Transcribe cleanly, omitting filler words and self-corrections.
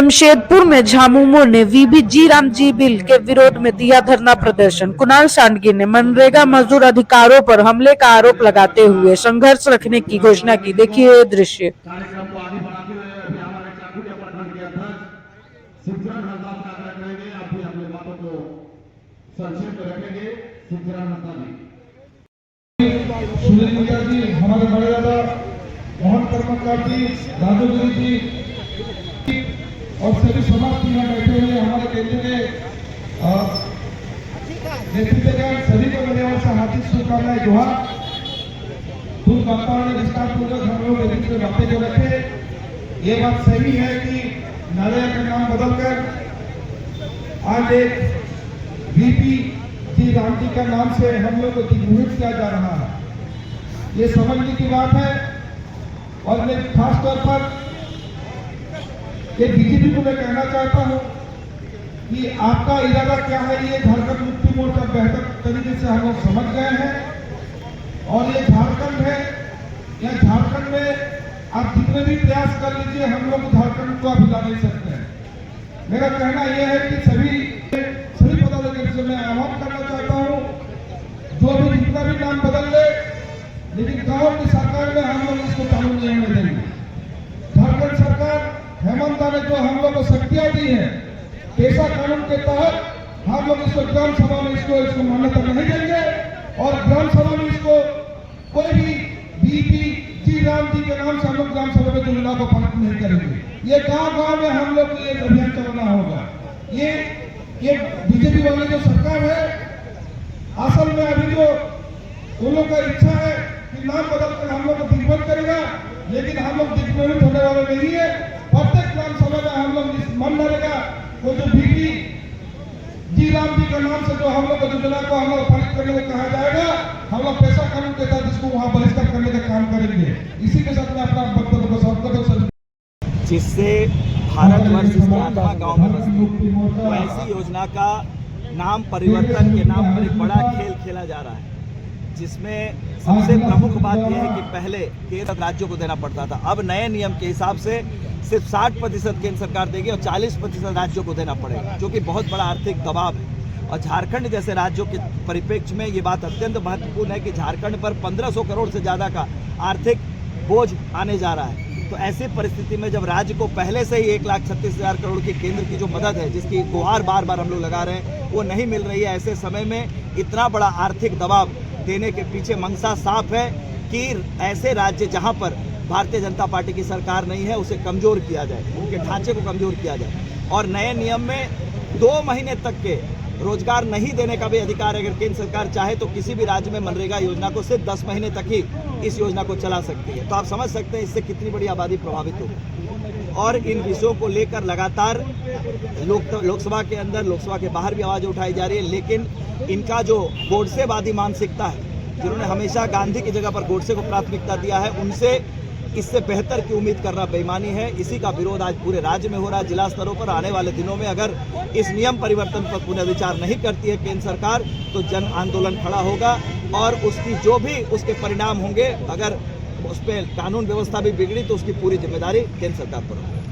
जमशेदपुर में झामुमो ने वीबी जी राम जी बिल के विरोध में दिया धरना प्रदर्शन। कुणाल सांडगी ने मनरेगा मजदूर अधिकारों पर हमले का आरोप लगाते हुए संघर्ष रखने की घोषणा की। देखिए ये दृश्य। कार्यक्रम को आगे बढ़ाते हुए अभी हमारे चाकुलिया प्रखंड के अध्यक्ष सिद्धराम हरदास का आग्रह करेंगे। आप भी अपने बातों को संक्षेप में रखेंगे। सिद्धराम हरदास जी, हमारे बड़े दादा मोहन कर्मकार जी, राजूगिरी जी और सभी समाज यहाँ बैठे हुए हमारे केंद्र के नेतृत्वगण सभी को मेरे ओर से हार्दिक शुभकामनाएं। जोहार। दूर वातावरण में विस्तार पूर्वक हम लोग एक दूसरे बातें जो रखे, ये बात सही है कि नारिया का नाम बदलकर आज एक वीपी जी राम जी का नाम से हम लोग को दिग्भ्रमित किया जा रहा है। ये समझने की बात है। और मैं खास तौर पर ये डीजीपी को मैं कहना चाहता हूं कि आपका इरादा क्या है, ये झारखंड मुक्ति मोर्चा बेहतर तरीके से हम लोग समझ गए हैं। और ये झारखंड है, या झारखंड में आप जितने भी प्रयास कर लीजिए, हम लोग झारखंड को अभी ला नहीं सकते हैं। मेरा कहना यह है कि सभी पदाधिकारी से मैं आह्वान करना चाहता हूं, जो भी जितना भी नाम बदल ले, लेकिन गांव की सरकार में हम लोग इसको कानून नहीं होने देंगे। झारखंड सरकार हेमंत ने जो हम लोग को शक्तियां दी है, पेशा कानून के तहत हम लोग इसको ग्राम सभा में इसको मान्यता नहीं देंगे। और ग्राम सभा में इसको कोई भी वीपी जी राम जी के नाम से हम लोग ग्राम सभा में चुनाव को पारित नहीं करेंगे। ये गांव-गांव में हम लोग ये अभियान चलाना होगा। ये बीजेपी वाली जो सरकार है, असल में अभी जो उन लोगों का इच्छा है कि नाम बदलकर हम लोग को दिग्भ्रमित करेगा, लेकिन हम लोग दिग्भ्रमित होने वाले नहीं है। प्रत्येक ग्राम सभा में हम लोग मन रहेगा, वो जो वीपी जी राम जी के नाम से जो हम लोग योजना को हम लोग पारित करने को कहा जाएगा, हम लोग पैसा कानून के तहत इसको वहां बहिष्कार करने का काम करेंगे। इसी के साथ में अपना वक्तव्य को समाप्त करता हूं। जिससे भारतवर्ष इसके आत्मा गाँव में बसती, तो ऐसी योजना का नाम परिवर्तन के नाम पर एक बड़ा खेल खेला जा रहा है, जिसमें सबसे प्रमुख बात यह है कि पहले केंद्र राज्यों को देना पड़ता था। अब नए नियम के हिसाब से सिर्फ 60% केंद्र सरकार देगी और 40% राज्यों को देना पड़ेगा, जो कि बहुत बड़ा आर्थिक दबाव है। और झारखंड जैसे राज्यों के परिप्रेक्ष्य में ये बात अत्यंत महत्वपूर्ण है कि झारखंड पर 1500 करोड़ से ज़्यादा का आर्थिक बोझ आने जा रहा है। तो ऐसी परिस्थिति में जब राज्य को पहले से ही 1,36,000 करोड़ की केंद्र की जो मदद है, जिसकी गुहार बार बार हम लोग लगा रहे हैं, वो नहीं मिल रही है, ऐसे समय में इतना बड़ा आर्थिक दबाव देने के पीछे मंशा साफ है कि ऐसे राज्य जहां पर भारतीय जनता पार्टी की सरकार नहीं है, उसे कमजोर किया जाए, उनके ढांचे को कमजोर किया जाए। और नए नियम में 2 महीने तक के रोजगार नहीं देने का भी अधिकार अगर केंद्र सरकार चाहे तो किसी भी राज्य में मनरेगा योजना को सिर्फ 10 महीने तक ही इस योजना को चला सकती है। तो आप समझ सकते हैं इससे कितनी बड़ी आबादी प्रभावित होगी। और इन विषयों को लेकर लगातार लोकसभा के अंदर, लोकसभा के बाहर भी आवाज़ उठाई जा रही है। लेकिन इनका जो गोडसेवादी मानसिकता है, जिन्होंने हमेशा गांधी की जगह पर गोडसे को प्राथमिकता दिया है, उनसे इससे बेहतर की उम्मीद करना बेईमानी है। इसी का विरोध आज पूरे राज्य में हो रहा है, जिला स्तरों पर। आने वाले दिनों में अगर इस नियम परिवर्तन पर पुनर्विचार नहीं करती है केंद्र सरकार, तो जन आंदोलन खड़ा होगा और उसकी जो भी उसके परिणाम होंगे, अगर उस पर कानून व्यवस्था भी बिगड़ी तो उसकी पूरी जिम्मेदारी केंद्र सरकार पर होगी।